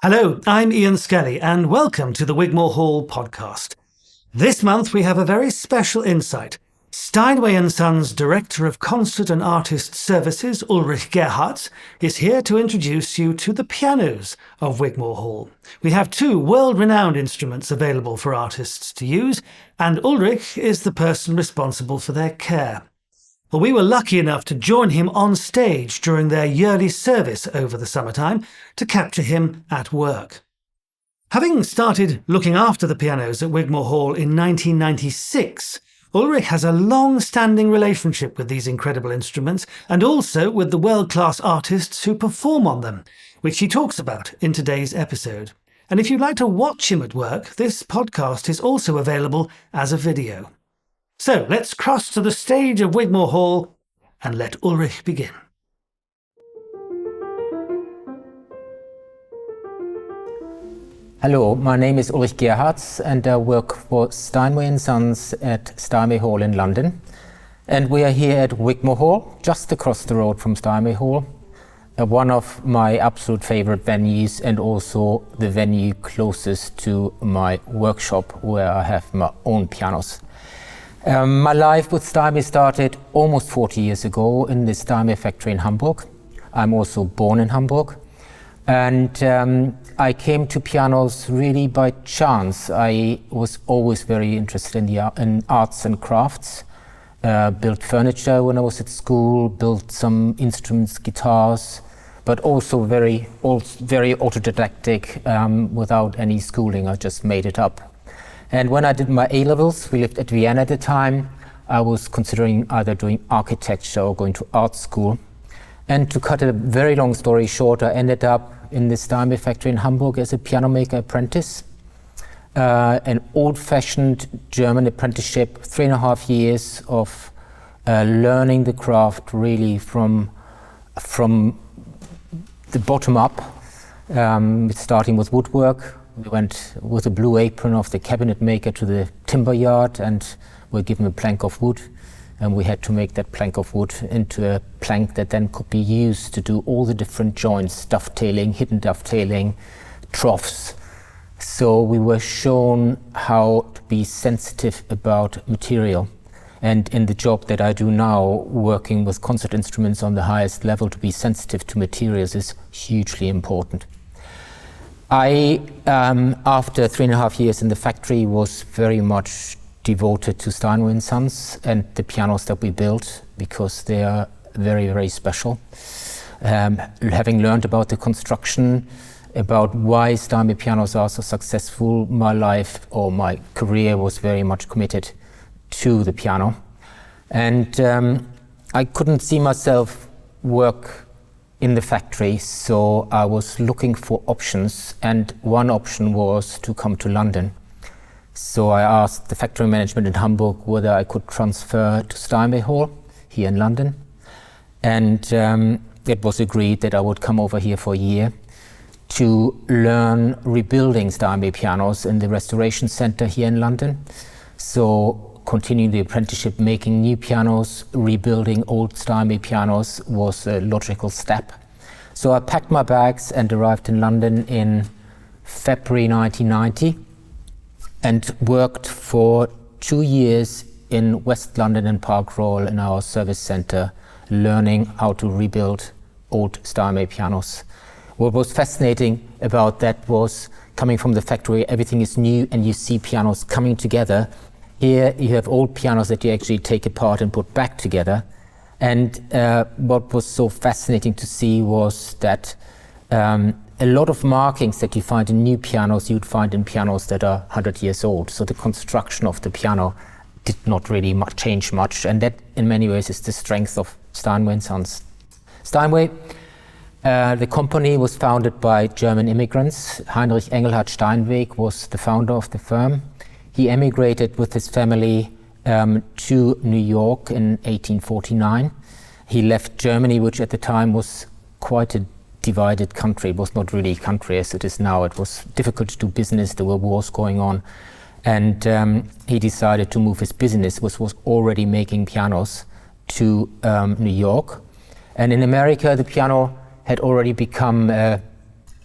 Hello, I'm Ian Skelly, and welcome to the Wigmore Hall podcast. This month we have a very special insight. Steinway & Sons Director of Concert and Artist Services, Ulrich Gerhartz, is here to introduce you to the pianos of Wigmore Hall. We have two world-renowned instruments available for artists to use, and Ulrich is the person responsible for their care. Well, we were lucky enough to join him on stage during their yearly service over the summertime to capture him at work. Having started looking after the pianos at Wigmore Hall in 1996, Ulrich has a long-standing relationship with these incredible instruments and also with the world-class artists who perform on them, which he talks about in today's episode. And if you'd like to watch him at work, this podcast is also available as a video. So let's cross to the stage of Wigmore Hall and let Ulrich begin. Hello, my name is Ulrich Gerhartz and I work for Steinway & Sons at Steinway Hall in London. And we are here at Wigmore Hall, just across the road from Steinway Hall, one of my absolute favorite venues and also the venue closest to my workshop where I have my own pianos. My life with Steinway started almost 40 years ago in the Steinway factory in Hamburg. I'm also born in Hamburg. And I came to pianos really by chance. I was always very interested in arts and crafts. Built furniture when I was at school, built some instruments, guitars, but also very autodidactic, without any schooling. I just made it up. And when I did my A-levels, we lived at Vienna at the time, I was considering either doing architecture or going to art school. And to cut a very long story short, I ended up in the Steinway factory in Hamburg as a piano maker apprentice. An old-fashioned German apprenticeship, 3.5 years of learning the craft really from the bottom up, starting with woodwork. We went with a blue apron of the cabinet maker to the timber yard and were given a plank of wood, and we had to make that plank of wood into a plank that then could be used to do all the different joints, dovetailing, hidden dovetailing, troughs. So we were shown how to be sensitive about material. And in the job that I do now, working with concert instruments on the highest level, to be sensitive to materials is hugely important. I, after 3.5 years in the factory, was very much devoted to Steinway & Sons and the pianos that we built, because they are very, very special. Having learned about the construction, about why Steinway pianos are so successful, my life or my career was very much committed to the piano. And I couldn't see myself work in the factory, so I was looking for options, and one option was to come to London. So I asked the factory management in Hamburg whether I could transfer to Steinway Hall here in London, and it was agreed that I would come over here for a year to learn rebuilding Steinway pianos in the restoration center here in London. So continuing the apprenticeship, making new pianos, rebuilding old Steinway pianos was a logical step. So I packed my bags and arrived in London in February 1990 and worked for 2 years in West London and Park Royal in our service centre, learning how to rebuild old Steinway pianos. What was fascinating about that was coming from the factory, everything is new and you see pianos coming together. Here you have old pianos that you actually take apart and put back together. And what was so fascinating to see was that a lot of markings that you find in new pianos, you'd find in pianos that are 100 years old. So the construction of the piano did not really change much. And that in many ways is the strength of Steinway & Sons. Steinway, the company was founded by German immigrants. Heinrich Engelhard Steinweg was the founder of the firm. He emigrated with his family to New York in 1849. He left Germany, which at the time was quite a divided country. It was not really a country as it is now. It was difficult to do business. There were wars going on. And he decided to move his business, which was already making pianos, to New York. And in America, the piano had already become a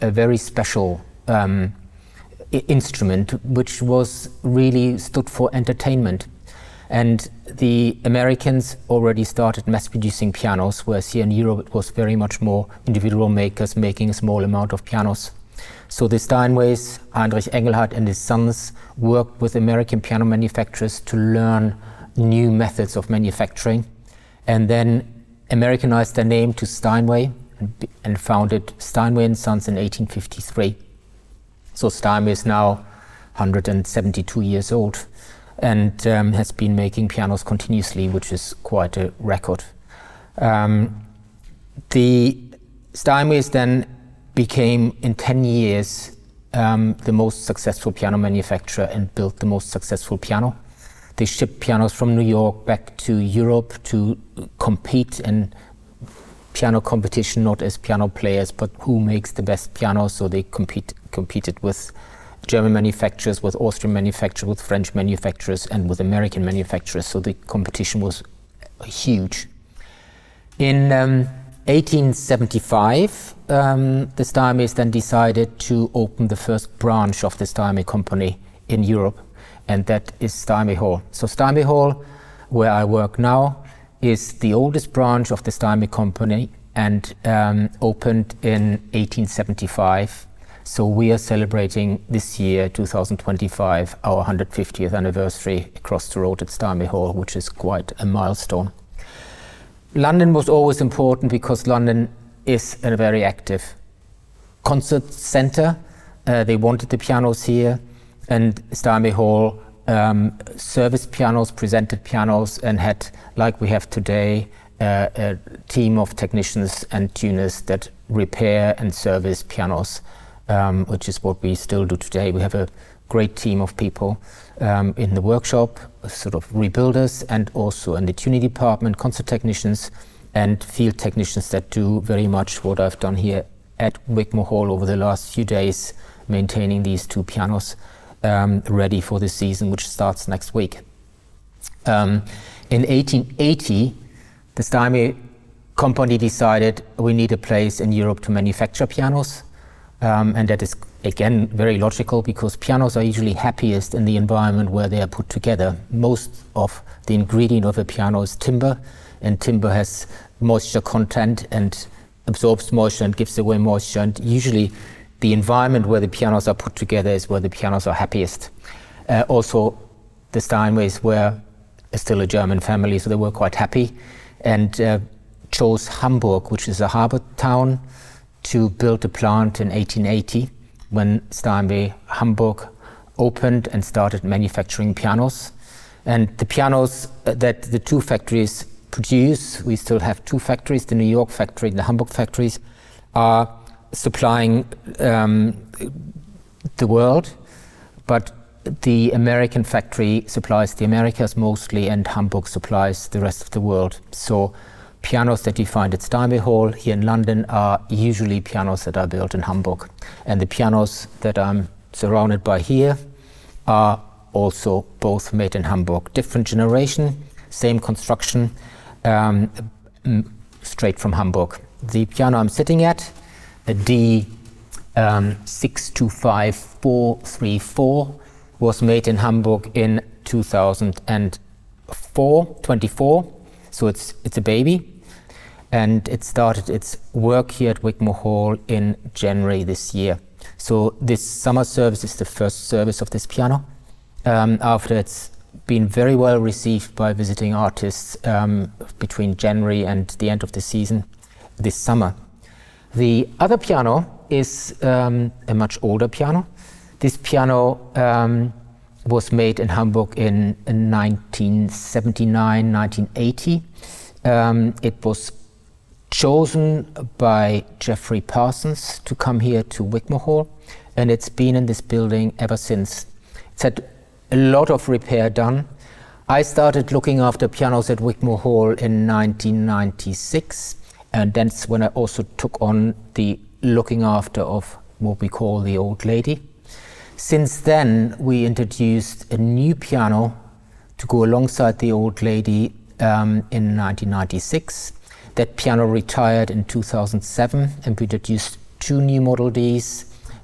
a very special instrument, which was really stood for entertainment. And the Americans already started mass producing pianos, whereas here in Europe it was very much more individual makers making a small amount of pianos. So the Steinways, Heinrich Engelhardt and his sons, worked with American piano manufacturers to learn new methods of manufacturing, and then Americanized their name to Steinway and founded Steinway and Sons in 1853. So Steinway is now 172 years old and has been making pianos continuously, which is quite a record. The Steinways then became, in 10 years, the most successful piano manufacturer and built the most successful piano. They shipped pianos from New York back to Europe to compete in piano competition, not as piano players, but who makes the best pianos. So they competed with German manufacturers, with Austrian manufacturers, with French manufacturers, and with American manufacturers. So the competition was huge. In 1875, the Steinways then decided to open the first branch of the Steinway company in Europe, and that is Steinway Hall. So Steinway Hall, where I work now, is the oldest branch of the Steinway company and opened in 1875. So we are celebrating this year, 2025, our 150th anniversary across the road at Steinway Hall, which is quite a milestone. London was always important because London is a very active concert centre. They wanted the pianos here, and Steinway Hall serviced pianos, presented pianos, and had, like we have today, a team of technicians and tuners that repair and service pianos, which is what we still do today. We have a great team of people in the workshop, sort of rebuilders, and also in the tuning department, concert technicians and field technicians that do very much what I've done here at Wigmore Hall over the last few days, maintaining these two pianos ready for the season, which starts next week. In 1880, the Steinway company decided we need a place in Europe to manufacture pianos, and that is again very logical because pianos are usually happiest in the environment where they are put together. Most of the ingredient of a piano is timber, and timber has moisture content and absorbs moisture and gives away moisture, and usually the environment where the pianos are put together is where the pianos are happiest. Also, the Steinways were still a German family, so they were quite happy, and chose Hamburg, which is a harbor town, to build a plant in 1880 when Steinway Hamburg opened and started manufacturing pianos. And the pianos that the two factories produce, we still have two factories, the New York factory and the Hamburg factories, are supplying the world, but the American factory supplies the Americas mostly, and Hamburg supplies the rest of the world. So pianos that you find at Steinway Hall here in London are usually pianos that are built in Hamburg. And the pianos that I'm surrounded by here are also both made in Hamburg. Different generation, same construction, straight from Hamburg. The piano I'm sitting at, a D625434, was made in Hamburg in 2024, so it's a baby, and it started its work here at Wigmore Hall in January this year. So this summer service is the first service of this piano, after it's been very well received by visiting artists between January and the end of the season this summer. The other piano is a much older piano. This piano was made in Hamburg in 1979, 1980. It was chosen by Jeffrey Parsons to come here to Wigmore Hall, and it's been in this building ever since. It's had a lot of repair done. I started looking after pianos at Wigmore Hall in 1996, and that's when I also took on the looking after of what we call the old lady. Since then, we introduced a new piano to go alongside the old lady in 1996. That piano retired in 2007, and we introduced 2 new Model Ds,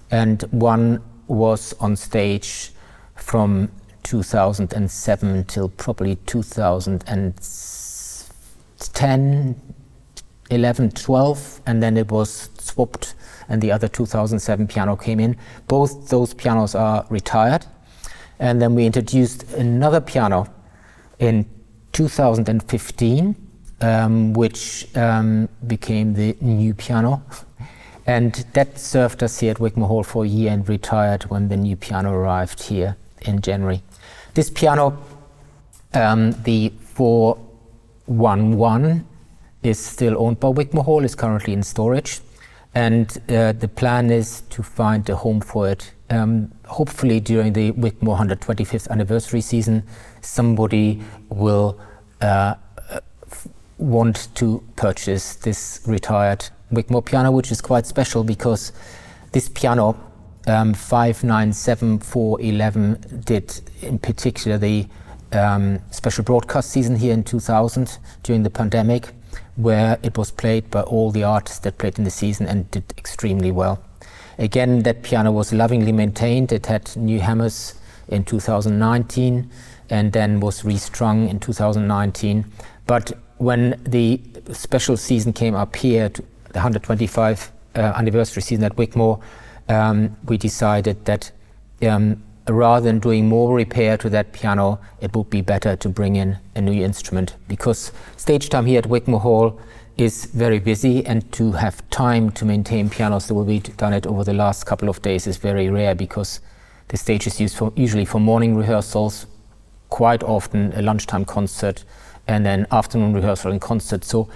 and one was on stage from 2007 till probably 2010, 11, 12, and then it was swapped and the other 2007 piano came in. Both those pianos are retired. And then we introduced another piano in 2015, which became the new piano. And that served us here at Wigmore Hall for a year and retired when the new piano arrived here in January. This piano, the 411, is still owned by Wigmore Hall, is currently in storage. And the plan is to find a home for it. Hopefully during the Wigmore 125th anniversary season, somebody will want to purchase this retired Wigmore piano, which is quite special because this piano, 597411, did in particular the special broadcast season here in 2000 during the pandemic, where it was played by all the artists that played in the season and did extremely well. Again, that piano was lovingly maintained. It had new hammers in 2019 and then was restrung in 2019. But when the special season came up here, the 125th anniversary season at Wigmore, we decided that rather than doing more repair to that piano, it would be better to bring in a new instrument, because stage time here at Wigmore Hall is very busy, and to have time to maintain pianos the way we've done it over the last couple of days is very rare, because the stage is used usually for morning rehearsals, quite often a lunchtime concert, and then afternoon rehearsal and concert. So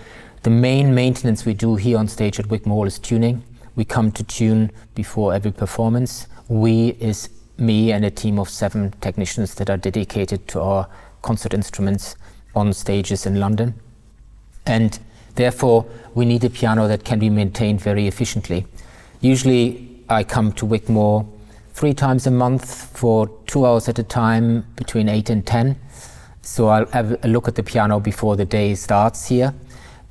the main maintenance we do here on stage at Wigmore Hall is tuning. We come to tune before every performance. We is me and a team of 7 technicians that are dedicated to our concert instruments on stages in London. And therefore, we need a piano that can be maintained very efficiently. Usually, I come to Wigmore 3 times a month for 2 hours at a time, between 8 and 10. So I'll have a look at the piano before the day starts here.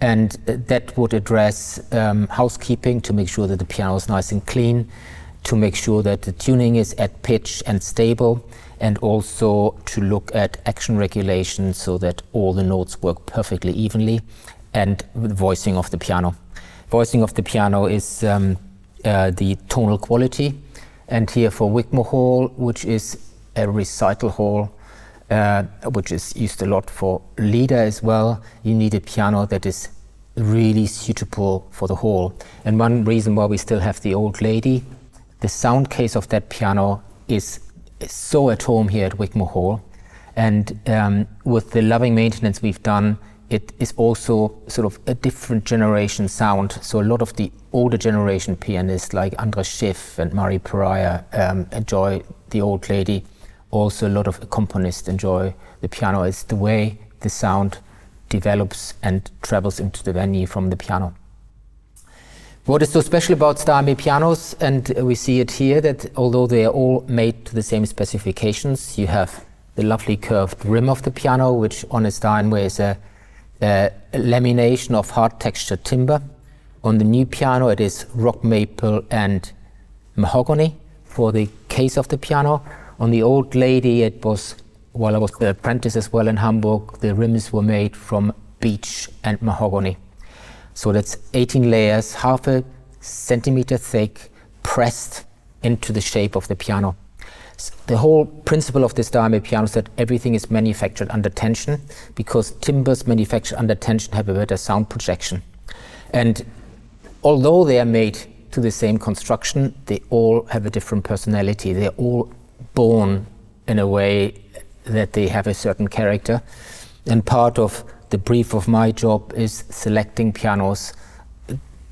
And that would address housekeeping to make sure that the piano is nice and clean, to make sure that the tuning is at pitch and stable, and also to look at action regulation so that all the notes work perfectly evenly, and the voicing of the piano. Voicing of the piano is the tonal quality. And here for Wigmore Hall, which is a recital hall, which is used a lot for lieder as well, you need a piano that is really suitable for the hall. And one reason why we still have the old lady, the sound case of that piano is so at home here at Wigmore Hall. And with the loving maintenance we've done, it is also sort of a different generation sound. So a lot of the older generation pianists like Andras Schiff and Mari Pariah enjoy the old lady. Also a lot of accompanists enjoy the piano. It's the way the sound develops and travels into the venue from the piano. What is so special about Steinway pianos, and we see it here, that although they are all made to the same specifications, you have the lovely curved rim of the piano, which on a Steinway is a lamination of hard textured timber. On the new piano it is rock maple and mahogany for the case of the piano. On the old lady it was, while I was the apprentice as well in Hamburg, the rims were made from beech and mahogany. So that's 18 layers, half a centimeter thick, pressed into the shape of the piano. The whole principle of the Steinway piano is that everything is manufactured under tension, because timbers manufactured under tension have a better sound projection. And although they are made to the same construction, they all have a different personality. They're all born in a way that they have a certain character. And part of the brief of my job is selecting pianos,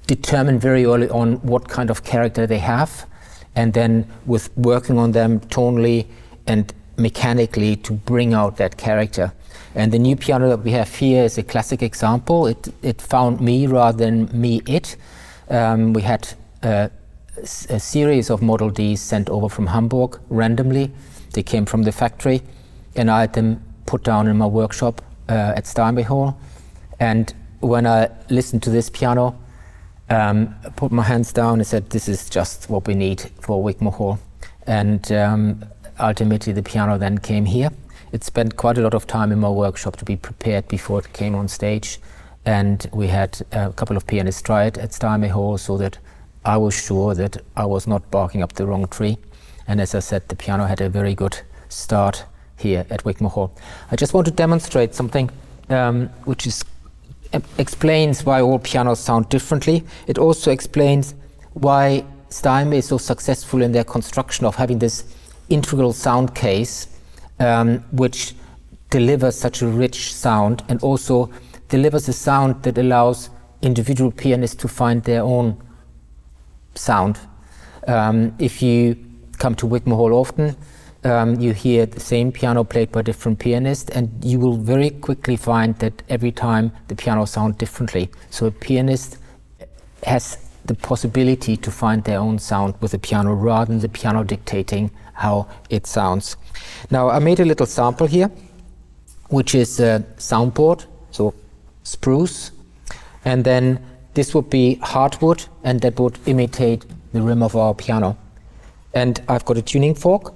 determine very early on what kind of character they have, and then with working on them tonally and mechanically to bring out that character. And the new piano that we have here is a classic example. It found me rather than me it. We had a series of Model Ds sent over from Hamburg randomly. They came from the factory, and I had them put down in my workshop at Steinway Hall. And when I listened to this piano, Put my hands down and said, this is just what we need for Wigmore Hall. And ultimately the piano then came here. It spent quite a lot of time in my workshop to be prepared before it came on stage. And we had a couple of pianists try it at Steinway Hall so that I was sure that I was not barking up the wrong tree. And as I said, the piano had a very good start here at Wigmore Hall. I just want to demonstrate something which explains why all pianos sound differently. It also explains why Steinway is so successful in their construction of having this integral sound case which delivers such a rich sound and also delivers a sound that allows individual pianists to find their own sound. If you come to Wigmore Hall often, you hear the same piano played by different pianists, and you will very quickly find that every time the piano sounds differently. So a pianist has the possibility to find their own sound with the piano rather than the piano dictating how it sounds. Now I made a little sample here, which is a soundboard, so spruce, and then this would be hardwood, and that would imitate the rim of our piano. And I've got a tuning fork,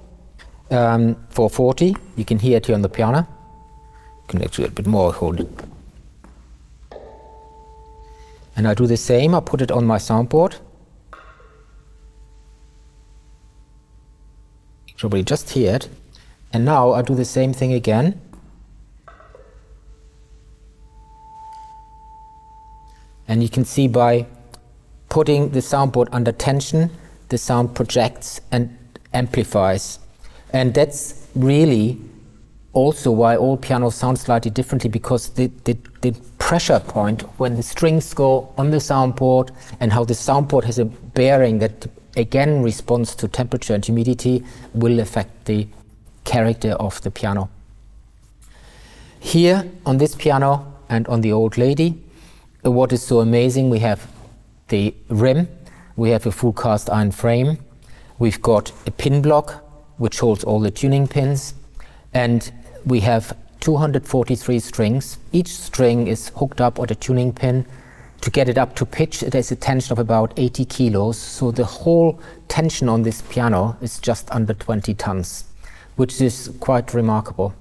440. You can hear it here on the piano. You can actually a bit more hold it. And I do the same. I put it on my soundboard. You probably just hear it. And now I do the same thing again. And you can see by putting the soundboard under tension, the sound projects and amplifies. And that's really also why all pianos sound slightly differently, because the pressure point when the strings go on the soundboard and how the soundboard has a bearing that again responds to temperature and humidity will affect the character of the piano. Here on this piano and on the old lady, what is so amazing, we have the rim, we have a full cast iron frame, we've got a pin block which holds all the tuning pins, and we have 243 strings. Each string is hooked up on a tuning pin. To get it up to pitch, there's a tension of about 80 kilos, so the whole tension on this piano is just under 20 tons, which is quite remarkable.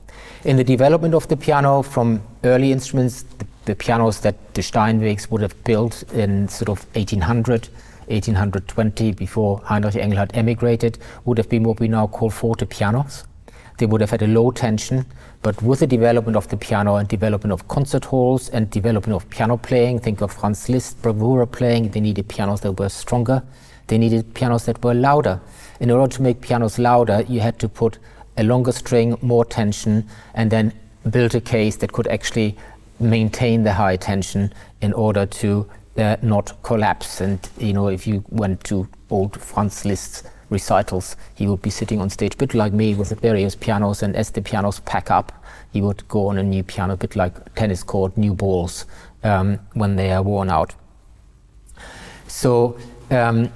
In the development of the piano from early instruments, the pianos that the Steinways would have built in sort of 1800, 1820, before Heinrich Engelhardt emigrated, would have been what we now call forte pianos. They would have had a low tension, but with the development of the piano and development of concert halls and development of piano playing, think of Franz Liszt, bravura playing, they needed pianos that were stronger, they needed pianos that were louder. In order to make pianos louder, you had to put a longer string, more tension, and then build a case that could actually maintain the high tension in order to not collapse. And you know, if you went to old Franz Liszt's recitals, he would be sitting on stage a bit like me with the various pianos, and as the pianos pack up, he would go on a new piano, a bit like tennis court new balls when they are worn out. So that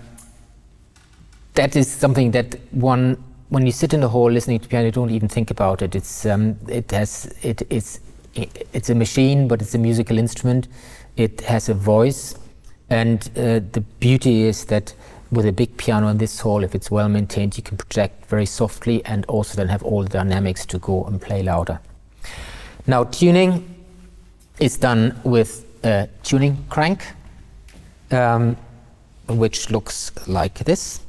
is something that when you sit in the hall listening to piano, you don't even think about it. It's a machine, but it's a musical instrument. It has a voice, and the beauty is that with a big piano in this hall, if it's well maintained, you can project very softly and also then have all the dynamics to go and play louder. Now, tuning is done with a tuning crank, which looks like this.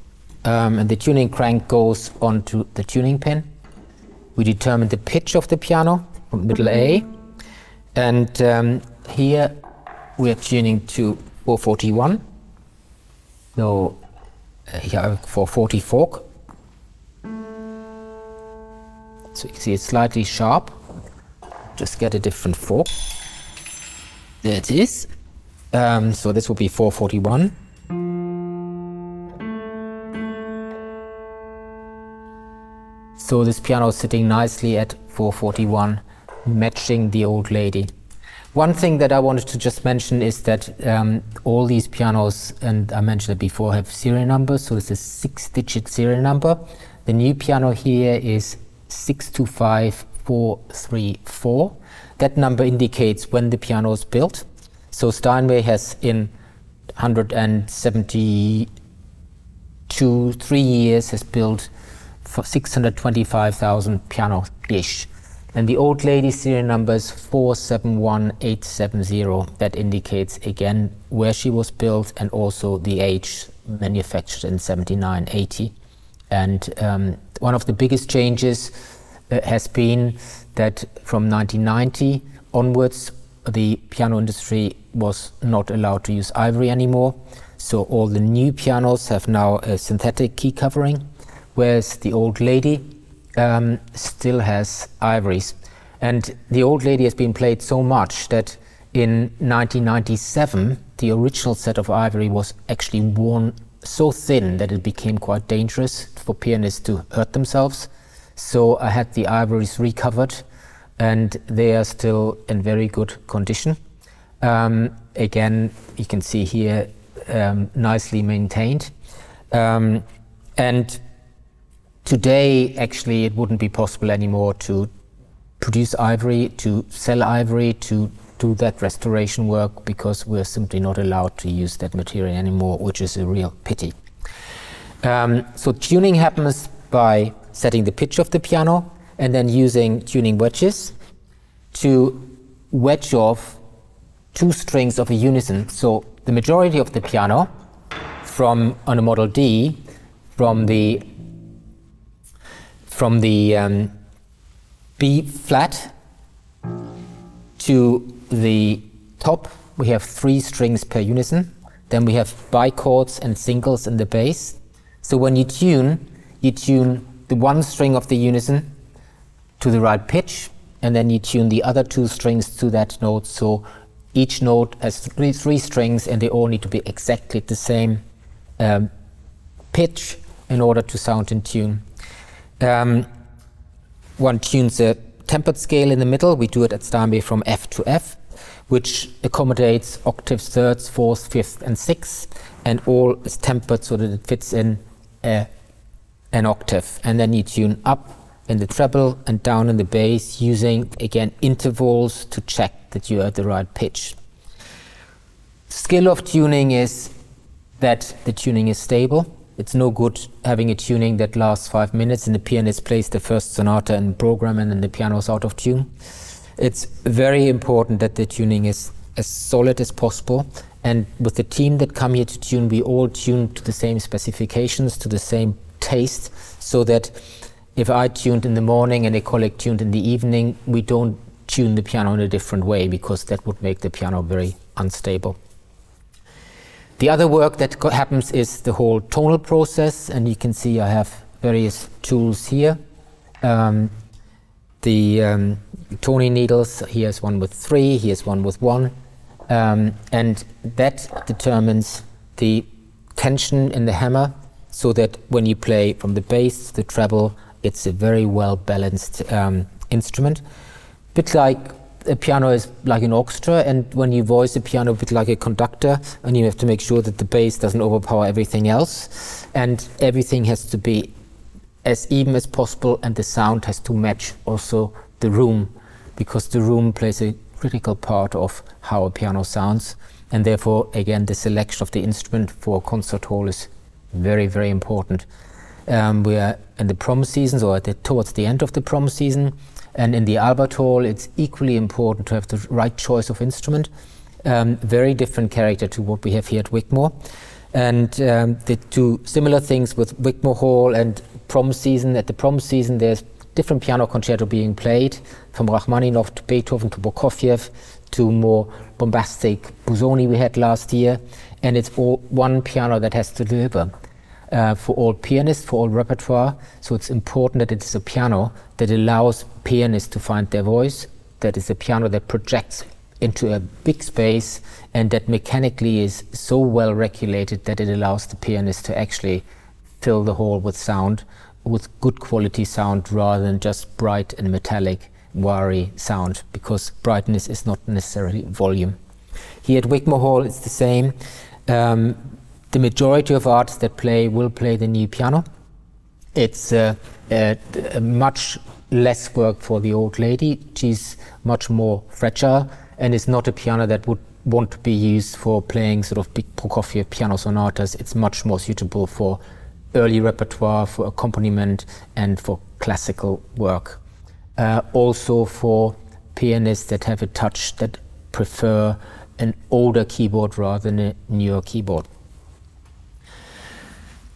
And the tuning crank goes onto the tuning pin. We determine the pitch of the piano from middle A. And here we are tuning to 441. So here 440 fork. So you can see it's slightly sharp. Just get a different fork. There it is. So this will be 441. So this piano is sitting nicely at 441, matching the old lady. One thing that I wanted to just mention is that all these pianos, and I mentioned it before, have serial numbers. So it's a 6-digit serial number. The new piano here is 625434. That number indicates when the piano is built. So Steinway has in 3 years has built for 625,000 piano-ish. And the old lady serial number is 471870. That indicates again where she was built and also the age, manufactured in 79, 80. And one of the biggest changes has been that from 1990 onwards, the piano industry was not allowed to use ivory anymore. So all the new pianos have now a synthetic key covering, whereas the old lady still has ivories. And the old lady has been played so much that in 1997, the original set of ivory was actually worn so thin that it became quite dangerous for pianists to hurt themselves. So I had the ivories recovered, and they are still in very good condition. Again, you can see here, nicely maintained. And today, actually, it wouldn't be possible anymore to produce ivory, to sell ivory, to do that restoration work, because we're simply not allowed to use that material anymore, which is a real pity. So tuning happens by setting the pitch of the piano and then using tuning wedges to wedge off 2 strings of a unison. So the majority of the piano on a model D, from the B flat to the top, we have 3 strings per unison. Then we have bichords and singles in the bass. So when you tune the 1 string of the unison to the right pitch, and then you tune the other 2 strings to that note. So each note has 3 strings, and they all need to be exactly the same pitch in order to sound in tune. One tunes a tempered scale in the middle. We do it at Steinway from F to F, which accommodates octaves, thirds, fourths, fifths, and sixths, and all is tempered so that it fits in an octave. And then you tune up in the treble and down in the bass, using again intervals to check that you're at the right pitch. Skill of tuning is that the tuning is stable. It's no good having a tuning that lasts 5 minutes and the pianist plays the first sonata in program and then the piano's out of tune. It's very important that the tuning is as solid as possible. And with the team that come here to tune, we all tune to the same specifications, to the same taste, so that if I tuned in the morning and a colleague tuned in the evening, we don't tune the piano in a different way, because that would make the piano very unstable. The other work that happens is the whole tonal process, and you can see I have various tools here. The toning needles, here's one with 3, here's one with 1, and that determines the tension in the hammer, so that when you play from the bass to the treble, it's a very well balanced instrument. Bit like a piano is like an orchestra, and when you voice a piano, a bit like a conductor, and you have to make sure that the bass doesn't overpower everything else, and everything has to be as even as possible, and the sound has to match also the room, because the room plays a critical part of how a piano sounds, and therefore again the selection of the instrument for a concert hall is very, very important. We are in the prom season, or towards the end of the prom season, and in the Albert Hall it's equally important to have the right choice of instrument. Very different character to what we have here at Wigmore. And they do similar things with Wigmore Hall and prom season. At the prom season there's different piano concerto being played, from Rachmaninoff to Beethoven to Prokofiev to more bombastic Busoni we had last year. And it's all one piano that has to deliver for all pianists, for all repertoire. So it's important that it's a piano that allows pianists to find their voice, that is a piano that projects into a big space, and that mechanically is so well regulated that it allows the pianist to actually fill the hall with sound, with good quality sound, rather than just bright and metallic, wiry sound, because brightness is not necessarily volume. Here at Wigmore Hall it's the same. The majority of artists that will play the new piano. It's much less work for the old lady. She's much more fragile, and it's not a piano that would want to be used for playing sort of big Prokofiev piano sonatas. It's much more suitable for early repertoire, for accompaniment, and for classical work. Also for pianists that have a touch, that prefer an older keyboard rather than a newer keyboard.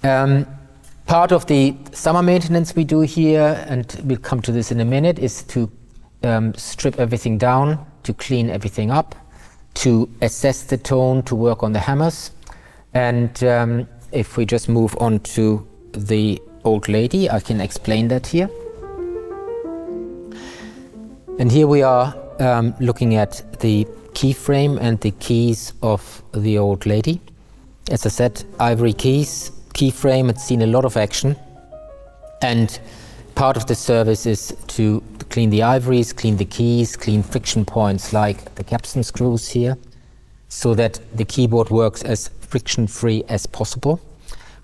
Part of the summer maintenance we do here, and we'll come to this in a minute, is to strip everything down, to clean everything up, to assess the tone, to work on the hammers. And if we just move on to the old lady, I can explain that here. And here we are looking at the keyframe and the keys of the old lady. As I said, ivory keys, keyframe, it's seen a lot of action. And part of the service is to clean the ivories, clean the keys, clean friction points like the capstan screws here, so that the keyboard works as friction-free as possible.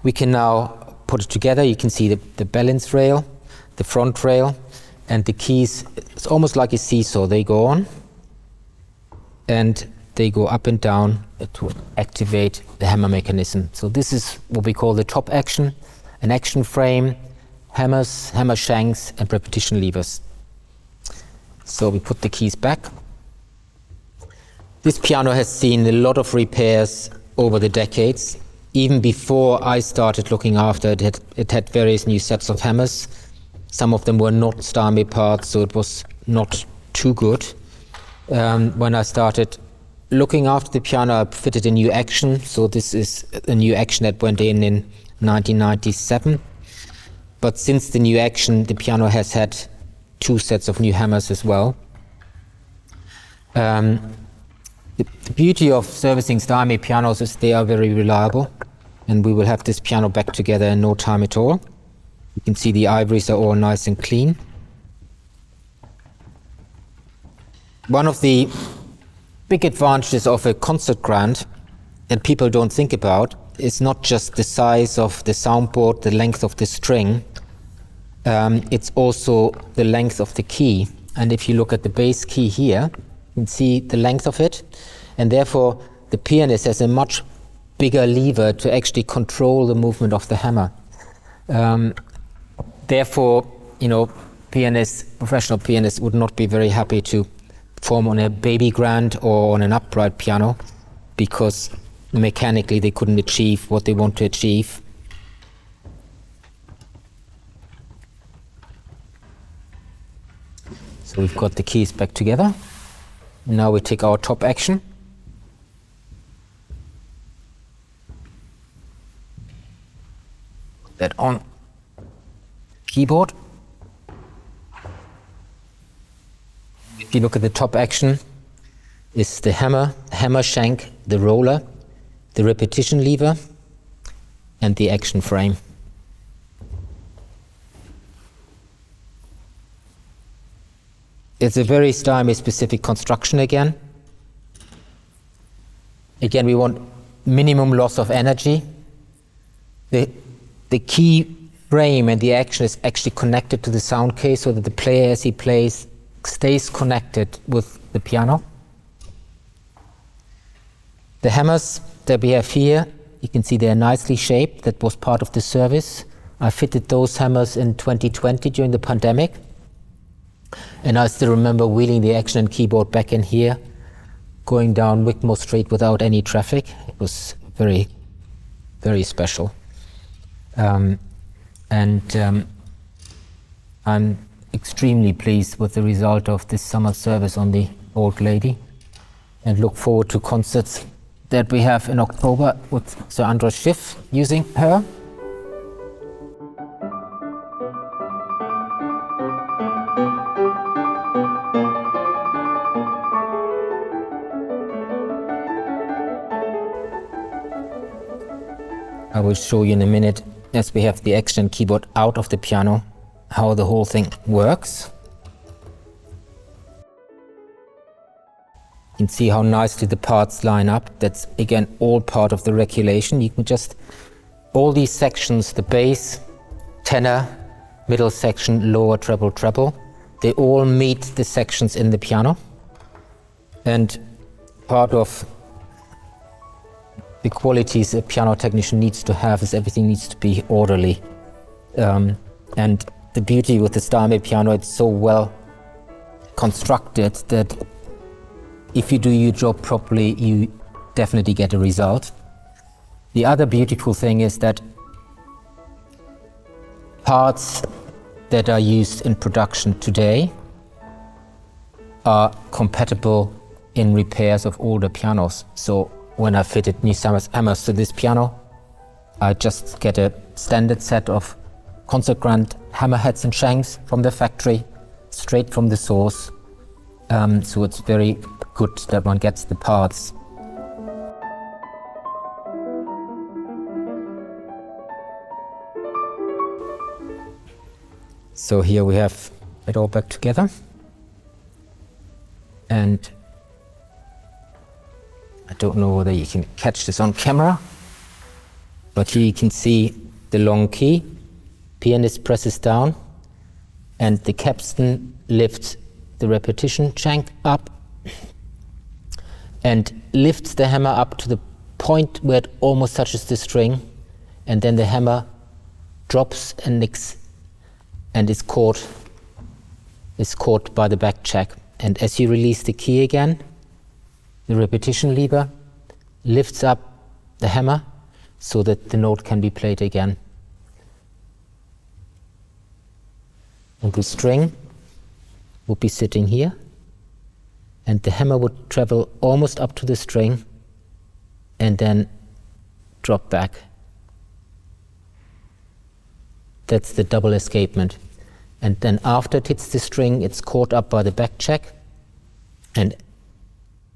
We can now put it together. You can see the balance rail, the front rail, and the keys. It's almost like a seesaw. They go on and they go up and down to activate the hammer mechanism. So this is what we call the top action, an action frame, hammers, hammer shanks, and repetition levers. So we put the keys back. This piano has seen a lot of repairs over the decades. Even before I started looking after it, it had various new sets of hammers. Some of them were not Steinway parts, so it was not too good. When I started looking after the piano, I fitted a new action. So this is a new action that went in 1997. But since the new action, the piano has had 2 sets of new hammers as well. The beauty of servicing Steinway pianos is they are very reliable, and we will have this piano back together in no time at all. You can see the ivories are all nice and clean. One of the big advantages of a concert grand that people don't think about is not just the size of the soundboard, the length of the string, it's also the length of the key. And if you look at the bass key here, you can see the length of it, and therefore the pianist has a much bigger lever to actually control the movement of the hammer. Therefore, pianists, professional pianists would not be very happy to perform on a baby grand or on an upright piano, because mechanically they couldn't achieve what they want to achieve. So we've got the keys back together. Now we take our top action. Put that on keyboard. If you look at the top action, it's the hammer shank, the roller, the repetition lever, and the action frame. It's a very Steinway specific construction again. Again, we want minimum loss of energy. The key frame and the action is actually connected to the sound case, so that the player, as he plays, stays connected with the piano. The hammers that we have here, you can see they're nicely shaped. That was part of the service. I fitted those hammers in 2020 during the pandemic. And I still remember wheeling the action and keyboard back in here, going down Wigmore Street without any traffic. It was very, very special. I'm extremely pleased with the result of this summer service on the old lady, and look forward to concerts that we have in October with Sir Andras Schiff using her. I will show you in a minute, as we have the action keyboard out of the piano, how the whole thing works. You can see how nicely the parts line up. That's again all part of the regulation. You can just, all these sections, the bass, tenor, middle section, lower treble, treble, they all meet the sections in the piano. And part of the qualities a piano technician needs to have is everything needs to be orderly. And the beauty with the Steinway piano, it's so well constructed that if you do your job properly, you definitely get a result. The other beautiful thing is that parts that are used in production today are compatible in repairs of older pianos. So when I fitted new hammers to this piano, I just get a standard set of concert grand hammer heads and shanks from the factory, straight from the source. So it's very good that one gets the parts. So here we have it all back together. And I don't know whether you can catch this on camera, but here you can see the long key. Pianist presses down and the capstan lifts the repetition shank up and lifts the hammer up to the point where it almost touches the string, and then the hammer drops and is caught by the back check. And as you release the key again, the repetition lever lifts up the hammer so that the note can be played again. And the string would be sitting here, and the hammer would travel almost up to the string and then drop back. That's the double escapement. And then after it hits the string, it's caught up by the back check, and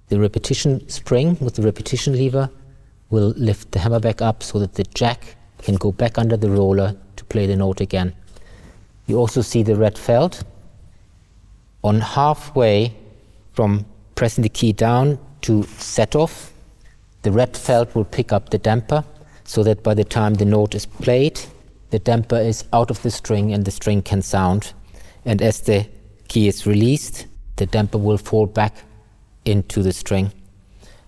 the repetition spring with the repetition lever will lift the hammer back up so that the jack can go back under the roller to play the note again. You also see the red felt. On halfway from pressing the key down to set off, the red felt will pick up the damper so that by the time the note is played, the damper is out of the string and the string can sound. And as the key is released, the damper will fall back into the string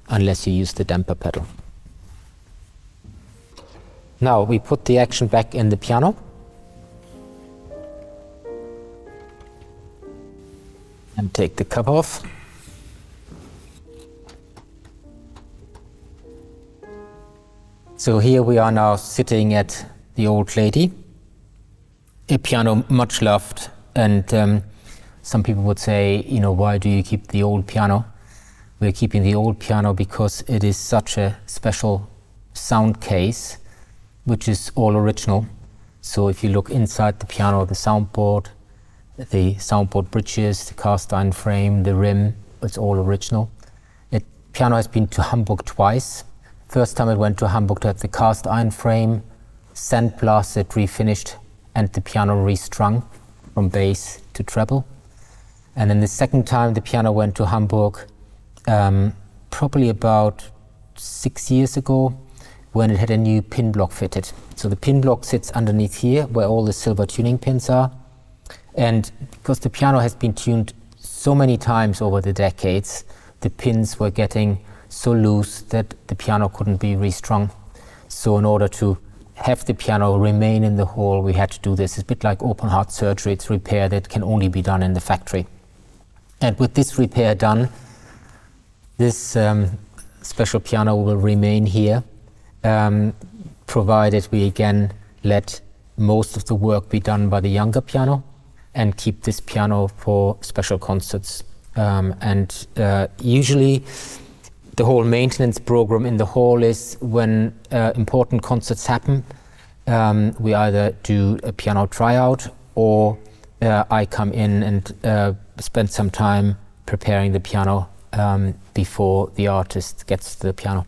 unless you use the damper pedal. Now we put the action back in the piano. And take the cover off. So here we are now sitting at the Old Lady, a piano much loved, and some people would say, why do you keep the old piano? We're keeping the old piano because it is such a special sound case, which is all original. So if you look inside the piano, the soundboard bridges, the cast iron frame, the rim, it's all original. The piano has been to Hamburg twice. First time it went to Hamburg to have the cast iron frame sandblasted, refinished, and the piano restrung from bass to treble. And then the second time the piano went to Hamburg, probably about 6 years ago, when it had a new pin block fitted. So the pin block sits underneath here where all the silver tuning pins are. And because the piano has been tuned so many times over the decades, the pins were getting so loose that the piano couldn't be restrung. So in order to have the piano remain in the hall, we had to do this. It's a bit like open heart surgery. It's repair that can only be done in the factory. And with this repair done, this special piano will remain here, provided we again let most of the work be done by the younger piano and keep this piano for special concerts. Usually the whole maintenance program in the hall is when important concerts happen, we either do a piano tryout or I come in and spend some time preparing the piano before the artist gets to the piano.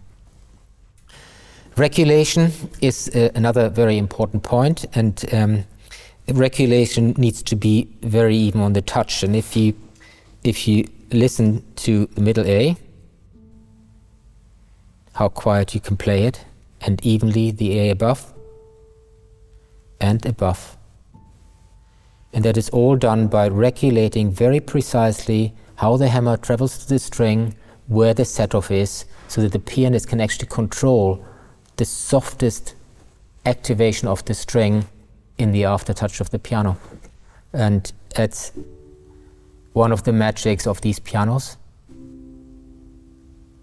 Regulation is another very important point, and regulation needs to be very even on the touch. And if you listen to the middle A, how quiet you can play it, and evenly the A above and above. And that is all done by regulating very precisely how the hammer travels to the string, where the set-off is, so that the pianist can actually control the softest activation of the string in the aftertouch of the piano. And it's one of the magics of these pianos,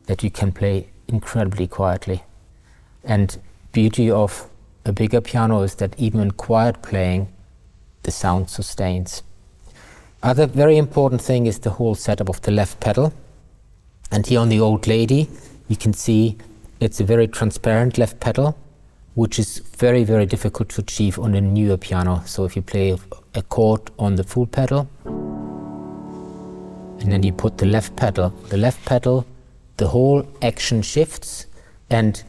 that you can play incredibly quietly. And beauty of a bigger piano is that even in quiet playing, the sound sustains. Other very important thing is the whole setup of the left pedal. And here on the Old Lady, you can see it's a very transparent left pedal, which is very, very difficult to achieve on a newer piano. So if you play a chord on the full pedal, and then you put the left pedal, the whole action shifts, and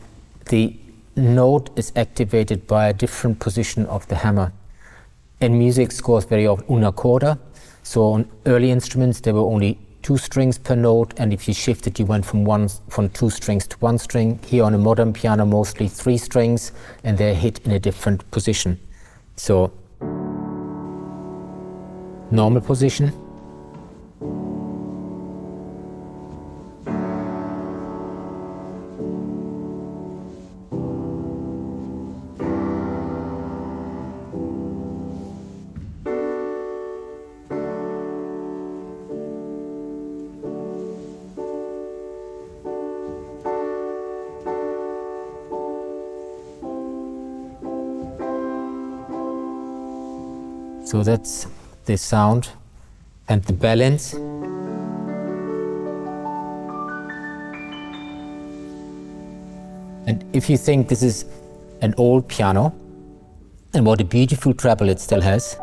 the note is activated by a different position of the hammer. In music scores very often una corda, so on early instruments there were only 2 strings per note, and if you shifted you went from 2 strings to 1 string. Here on a modern piano mostly 3 strings, and they're hit in a different position. So normal position, so that's the sound and the balance. And if you think this is an old piano, and what a beautiful treble it still has.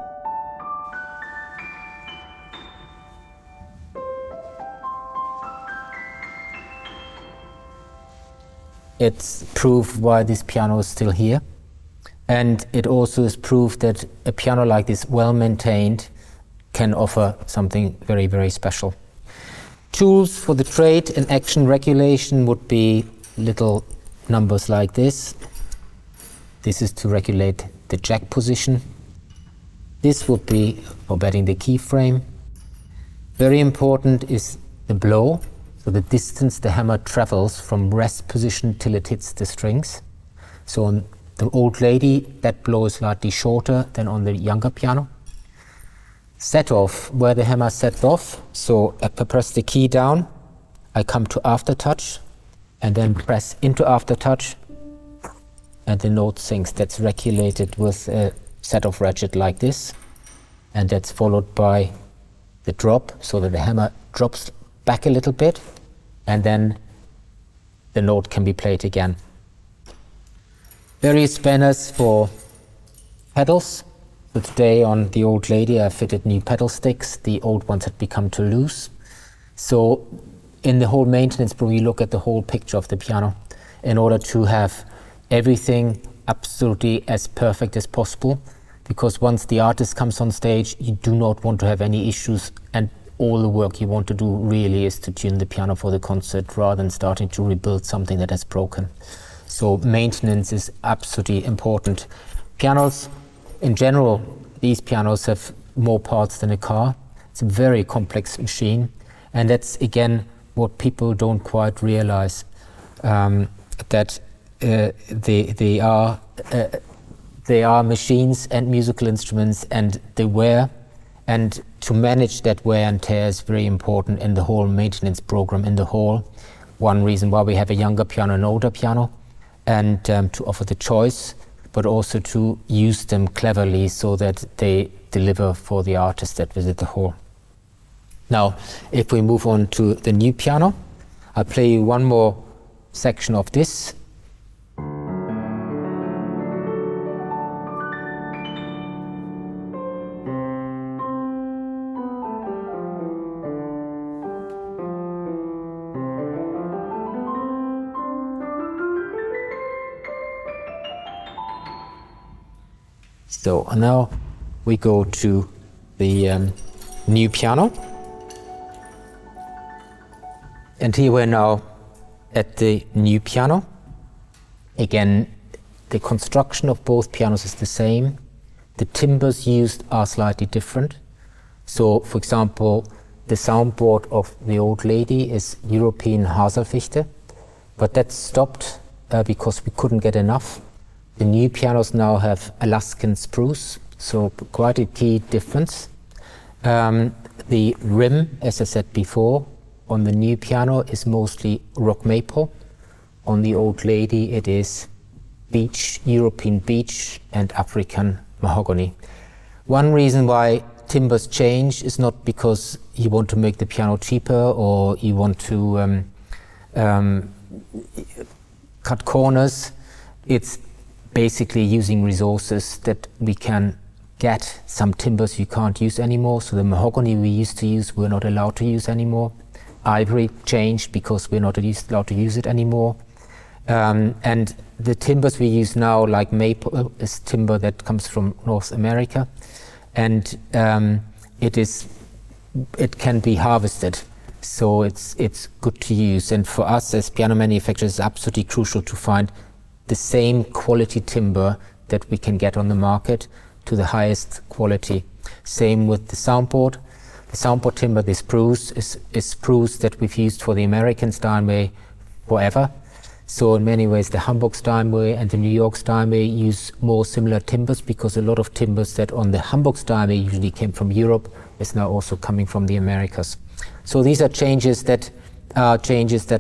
It's proof why this piano is still here. And it also is proof that a piano like this, well maintained, can offer something very, very special. Tools for the trade and action regulation would be little numbers like this. This is to regulate the jack position. This would be for betting the keyframe. Very important is the blow, so the distance the hammer travels from rest position till it hits the strings. So on the Old Lady, that blow is slightly shorter than on the younger piano. Set off, where the hammer sets off. So I press the key down, I come to aftertouch, and then press into aftertouch, and the note sinks. That's regulated with a set off ratchet like this, and that's followed by the drop, so that the hammer drops back a little bit, and then the note can be played again. Various spanners for pedals. So today on the Old Lady I fitted new pedal sticks. The old ones had become too loose. So in the whole maintenance program you look at the whole picture of the piano in order to have everything absolutely as perfect as possible, because once the artist comes on stage you do not want to have any issues, and all the work you want to do really is to tune the piano for the concert rather than starting to rebuild something that has broken. So maintenance is absolutely important. Pianos, in general, these pianos have more parts than a car. It's a very complex machine, and that's again what people don't quite realize, that they are machines and musical instruments, and they wear, and to manage that wear and tear is very important in the whole maintenance program in the whole. One reason why we have a younger piano and older piano, and to offer the choice, but also to use them cleverly so that they deliver for the artists that visit the hall. Now, if we move on to the new piano, I'll play you one more section of this. So now we go to the new piano, and here we're now at the new piano. Again, the construction of both pianos is the same. The timbers used are slightly different. So, for example, the soundboard of the Old Lady is European Haselfichte, but that's stopped because we couldn't get enough. The new pianos now have Alaskan spruce, so quite a key difference. The rim, as I said before, on the new piano is mostly rock maple. On the old lady it is beech, European beech and African mahogany. One reason why timbers change is not because you want to make the piano cheaper or you want to cut corners. It's basically using resources that we can get. Some timbers you can't use anymore, so the mahogany we used to use we're not allowed to use anymore. Ivory changed because we're not allowed to use it anymore. And the timbers we use now, like maple, is timber that comes from North America, and it can be harvested, so it's good to use. And for us as piano manufacturers, it's absolutely crucial to find the same quality timber that we can get on the market to the highest quality. Same with the Soundboard. The Soundboard timber, the spruce, is spruce that we've used for the American Steinway forever. So in many ways the Hamburg Steinway and the New York Steinway use more similar timbers, because a lot of timbers that on the Hamburg Steinway usually came from Europe is now also coming from the Americas. So these are changes that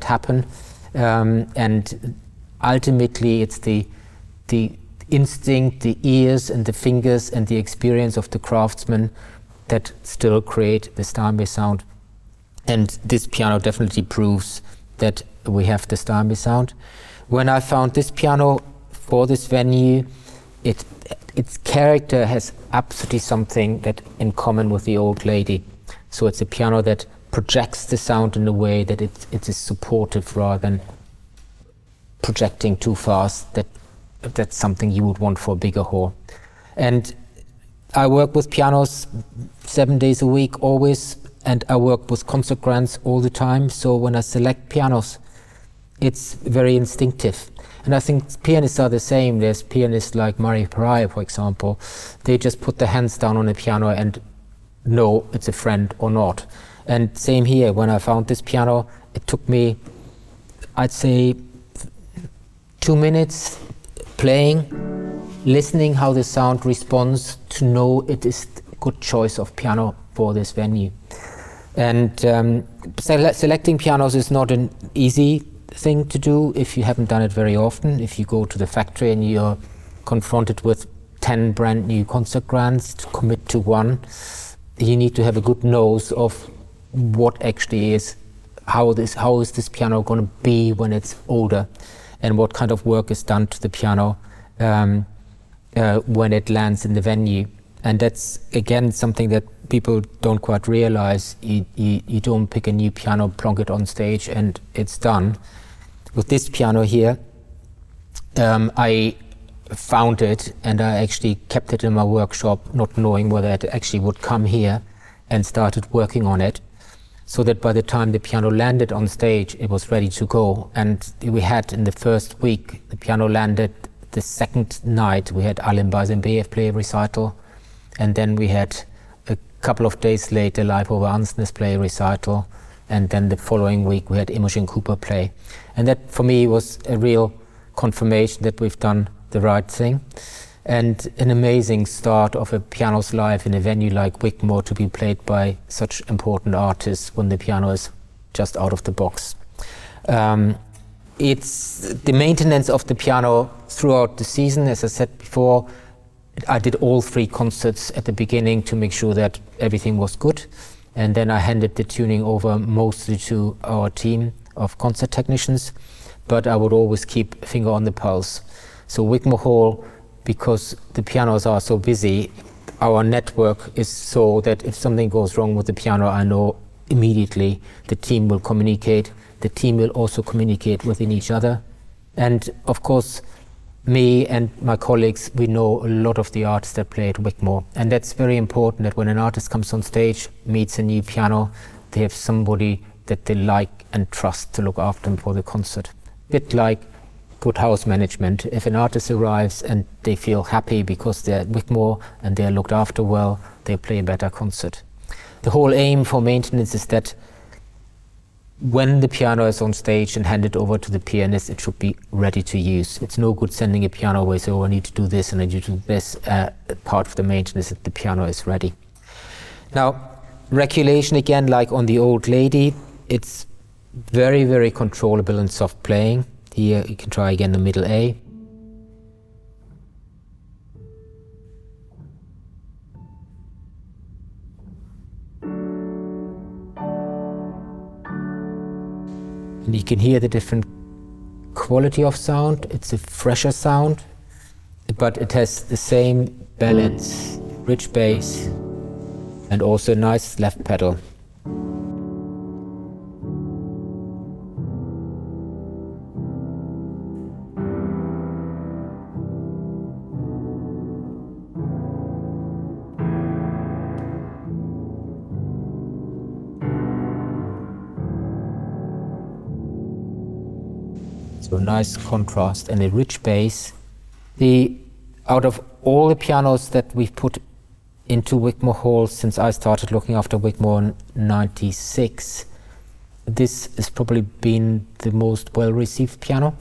happen, and ultimately it's the instinct, the ears and the fingers and the experience of the craftsman that still create the Steinway sound. And this piano definitely proves that we have the Steinway sound. When I found this piano for this venue, its character has absolutely something that in common with the old lady. So it's a piano that projects the sound in a way that it is supportive rather than projecting too fast. That's something you would want for a bigger hall. And I work with pianos 7 days a week always, and I work with concert grants all the time. So when I select pianos, it's very instinctive. And I think pianists are the same. There's pianists like Murray Pariah, for example. They just put their hands down on a piano and know it's a friend or not. And same here, when I found this piano, it took me, I'd say, 2 minutes playing, listening how the sound responds to know it is a good choice of piano for this venue. And selecting pianos is not an easy thing to do if you haven't done it very often. If you go to the factory and you're confronted with 10 brand new concert grants to commit to one, you need to have a good nose of what actually is, how is this piano going to be when it's older, and what kind of work is done to the piano when it lands in the venue. And that's again something that people don't quite realize. You don't pick a new piano, plonk it on stage and it's done. With this piano here, I found it and I actually kept it in my workshop, not knowing whether it actually would come here, and started working on it, so that by the time the piano landed on stage, it was ready to go. And we had, in the first week, the piano landed. The second night we had Alim Bazembeyev play a recital, and then we had a couple of days later Leipo Ansnes play a recital, and then the following week we had Imogen Cooper play. And that for me was a real confirmation that we've done the right thing, and an amazing start of a piano's life in a venue like Wigmore, to be played by such important artists when the piano is just out of the box. It's the maintenance of the piano throughout the season. As I said before, I did all 3 concerts at the beginning to make sure that everything was good, and then I handed the tuning over mostly to our team of concert technicians, but I would always keep a finger on the pulse. So Wigmore Hall, because the pianos are so busy, our network is so that if something goes wrong with the piano, I know immediately the team will communicate. The team will also communicate within each other. And of course, me and my colleagues, we know a lot of the artists that play at Wigmore. And that's very important, that when an artist comes on stage, meets a new piano, they have somebody that they like and trust to look after them for the concert. A bit like good house management. If an artist arrives and they feel happy because they're at Wigmore and they're looked after well, they play a better concert. The whole aim for maintenance is that when the piano is on stage and handed over to the pianist, it should be ready to use. It's no good sending a piano away, so I need to do this and I need to do this. Part of the maintenance that the piano is ready. Now, regulation again, like on the old lady, it's very, very controllable and soft playing. Here you can try again the middle A. And you can hear the different quality of sound. It's a fresher sound, but it has the same balance, rich bass, and also a nice left pedal. So nice contrast and a rich bass. Out of all the pianos that we've put into Wigmore Hall since I started looking after Wigmore in '96, this has probably been the most well-received piano.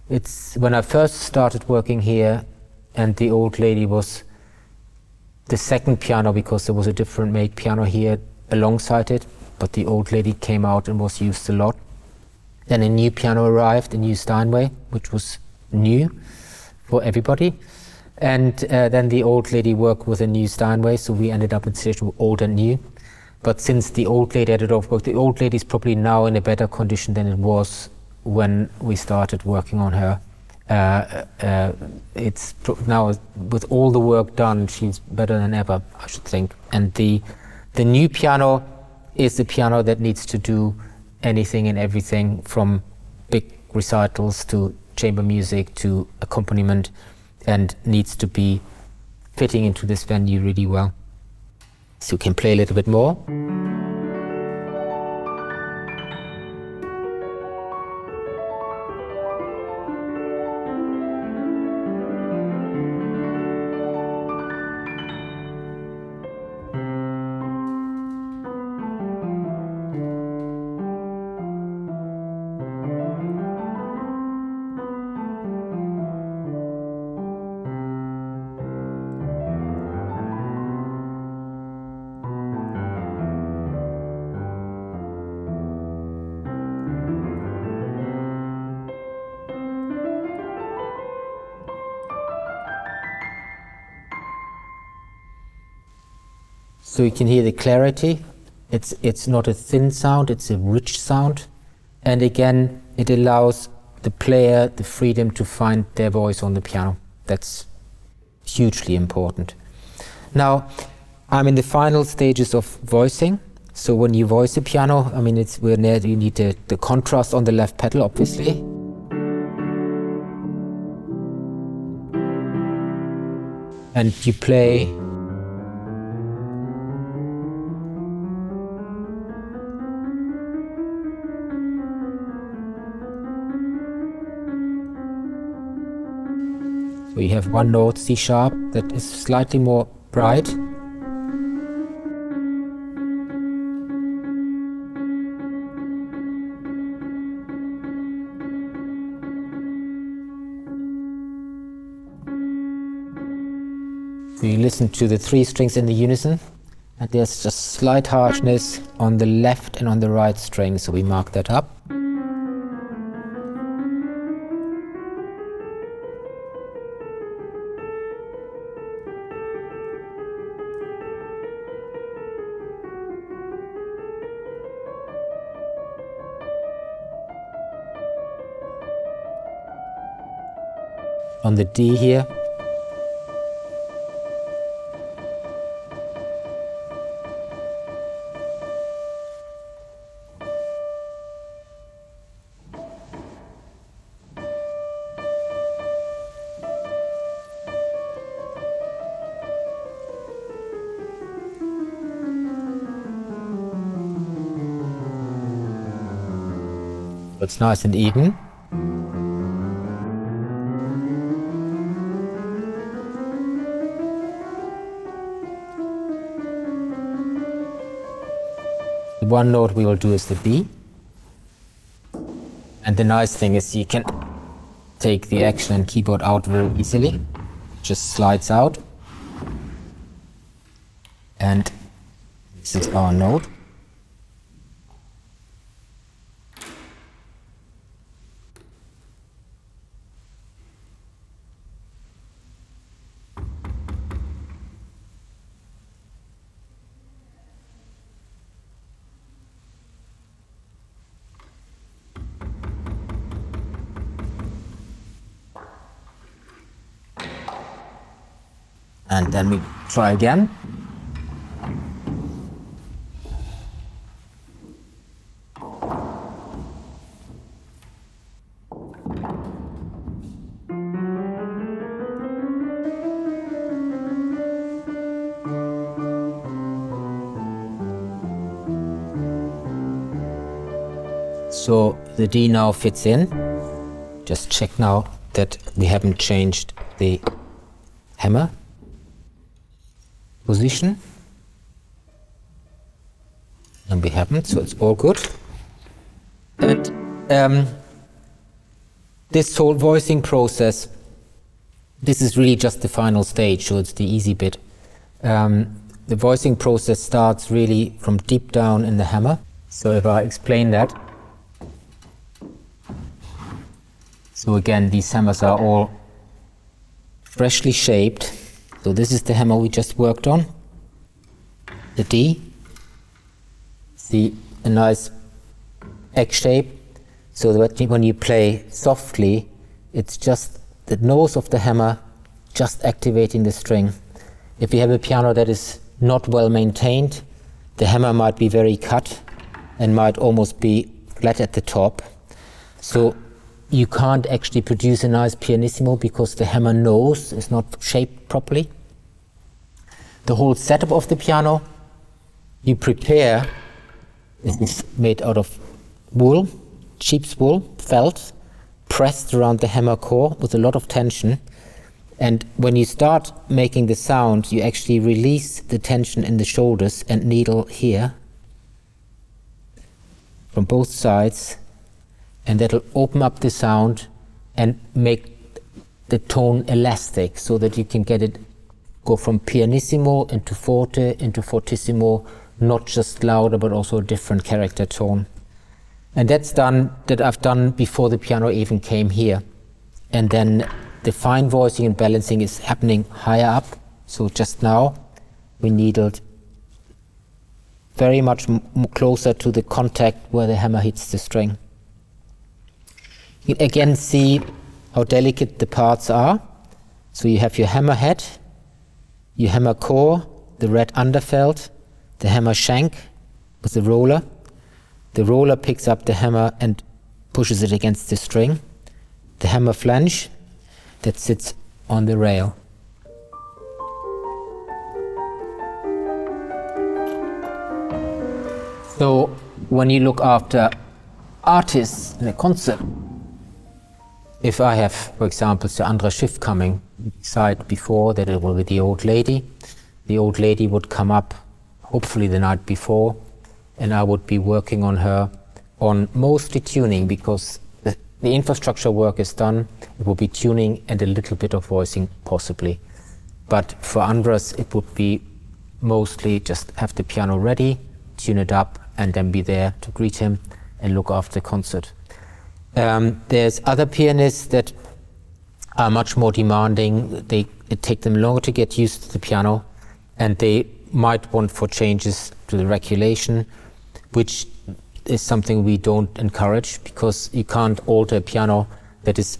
It's when I first started working here, and the old lady was the second piano because there was a different made piano here alongside it, but the old lady came out and was used a lot. Then a new piano arrived, a new Steinway, which was new for everybody. And then the old lady worked with a new Steinway, so we ended up in a situation with old and new. But since the old lady ended up working, the old lady is probably now in a better condition than it was when we started working on her. It's now, with all the work done, she's better than ever, I should think. And the new piano is the piano that needs to do anything and everything, from big recitals to chamber music to accompaniment, and needs to be fitting into this venue really well. So you can play a little bit more. So you can hear the clarity. It's not a thin sound, it's a rich sound. And again, it allows the player the freedom to find their voice on the piano. That's hugely important. Now, I'm in the final stages of voicing. So when you voice a piano, I mean, you need the contrast on the left pedal, obviously. And you play so you have one note, C sharp, that is slightly more bright. So you listen to the three strings in the unison, and there's just slight harshness on the left and on the right string, so we mark that up. On the D here, it's nice and even. The one note we will do is the B. And the nice thing is you can take the action and keyboard out very easily. Just slides out. And this is our note. And then we try again. So the D now fits in. Just check now that we haven't changed the hammer position. And we haven't, so it's all good. And this whole voicing process, this is really just the final stage, so it's the easy bit. The voicing process starts really from deep down in the hammer. So if I explain that. So again, these hammers are all freshly shaped. So this is the hammer we just worked on, the D. See a nice egg shape, so that when you play softly, it's just the nose of the hammer just activating the string. If you have a piano that is not well maintained, the hammer might be very cut and might almost be flat at the top. So you can't actually produce a nice pianissimo because the hammer nose is not shaped properly. The whole setup of the piano, you prepare, it's made out of wool, sheep's wool, felt, pressed around the hammer core with a lot of tension. And when you start making the sound, you actually release the tension in the shoulders and needle here from both sides. And that'll open up the sound and make the tone elastic so that you can get it go from pianissimo into forte into fortissimo, not just louder but also a different character tone. And that I've done before the piano even came here. And then the fine voicing and balancing is happening higher up. So just now we needled very much closer to the contact where the hammer hits the string. You can again see how delicate the parts are. So you have your hammer head, your hammer core, the red underfelt, the hammer shank with the roller. The roller picks up the hammer and pushes it against the string. The hammer flange that sits on the rail. So when you look after artists in a concert, if I have, for example, the Andra Schiff coming, we decided before that it will be the old lady. The old lady would come up, hopefully the night before, and I would be working on her on mostly tuning, because the infrastructure work is done. It will be tuning and a little bit of voicing possibly. But for Andras, it would be mostly just have the piano ready, tune it up, and then be there to greet him and look after the concert. There's other pianists that are much more demanding. It takes them longer to get used to the piano, and they might want for changes to the regulation, which is something we don't encourage, because you can't alter a piano that is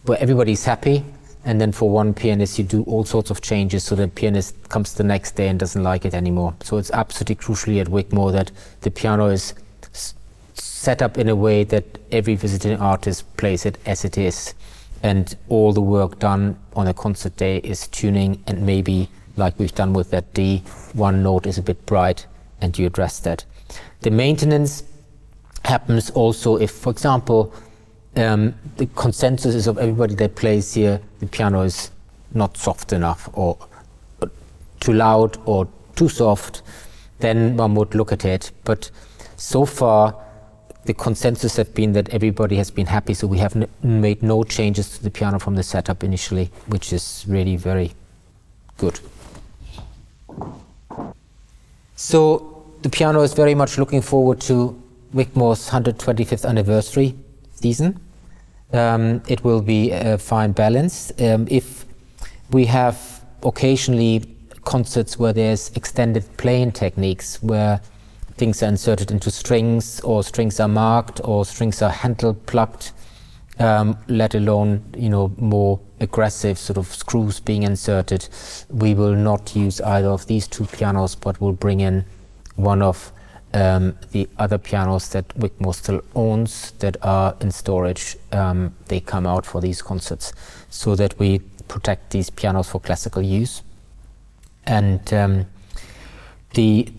where everybody's happy, and then for one pianist you do all sorts of changes so the pianist comes the next day and doesn't like it anymore. So it's absolutely crucially at Wigmore that the piano is set up in a way that every visiting artist plays it as it is, and all the work done on a concert day is tuning, and maybe like we've done with that D, one note is a bit bright and you address that. The maintenance happens also if, for example, the consensus is of everybody that plays here, the piano is not soft enough or too loud or too soft, then one would look at it. But so far, the consensus has been that everybody has been happy, so we have made no changes to the piano from the setup initially, which is really very good. So the piano is very much looking forward to Wigmore's 125th anniversary season. It will be a fine balance. If we have occasionally concerts where there's extended playing techniques, where things are inserted into strings, or strings are marked, or strings are handle plucked, let alone, more aggressive sort of screws being inserted, we will not use either of these two pianos, but we'll bring in one of the other pianos that Wigmore still owns that are in storage. They come out for these concerts, so that we protect these pianos for classical use. And the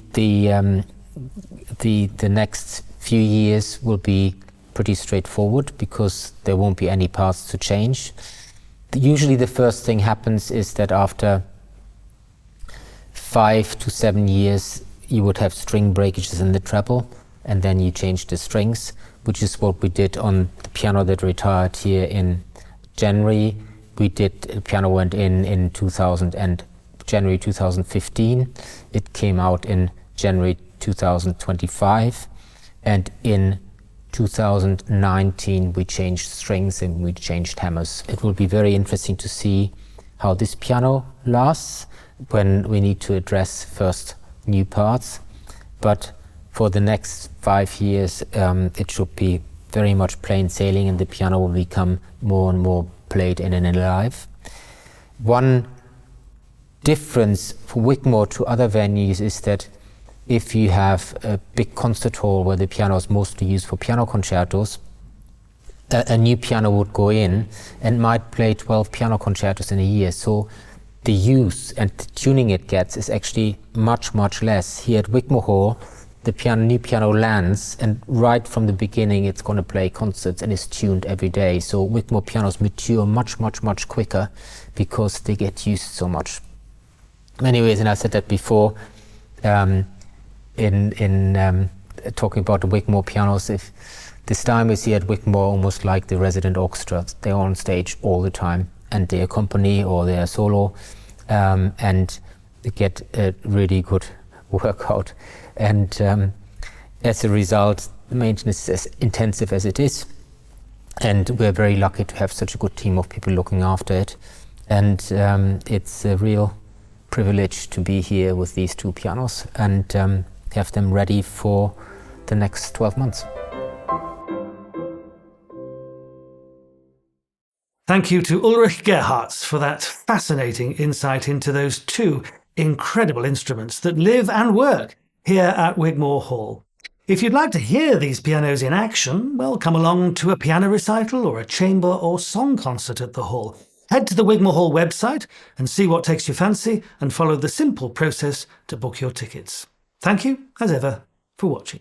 next few years will be pretty straightforward, because there won't be any parts to change. Usually the first thing happens is that after 5 to 7 years you would have string breakages in the treble, and then you change the strings, which is what we did on the piano that retired here in January. The piano went in January 2015. It came out in January 2025, and in 2019 we changed strings and we changed hammers. It will be very interesting to see how this piano lasts when we need to address first new parts, but for the next 5 years it should be very much plain sailing, and the piano will become more and more played in and alive. One difference for Wigmore to other venues is that if you have a big concert hall where the piano is mostly used for piano concertos, a new piano would go in and might play 12 piano concertos in a year. So the use and the tuning it gets is actually much, much less. Here at Wigmore Hall, the new piano lands, and right from the beginning it's going to play concerts and is tuned every day. So Wigmore pianos mature much, much, much quicker because they get used so much. Anyways, and I said that before, in talking about the Wigmore pianos, if the Steinways here at Wigmore almost like the resident orchestra. They're on stage all the time, and they accompany or they are solo, and they get a really good workout. And as a result, the maintenance is as intensive as it is, and we're very lucky to have such a good team of people looking after it. And it's a real privilege to be here with these two pianos and have them ready for the next 12 months. Thank you to Ulrich Gerhartz for that fascinating insight into those two incredible instruments that live and work here at Wigmore Hall. If you'd like to hear these pianos in action, well, come along to a piano recital or a chamber or song concert at the Hall. Head to the Wigmore Hall website and see what takes your fancy, and follow the simple process to book your tickets. Thank you, as ever, for watching.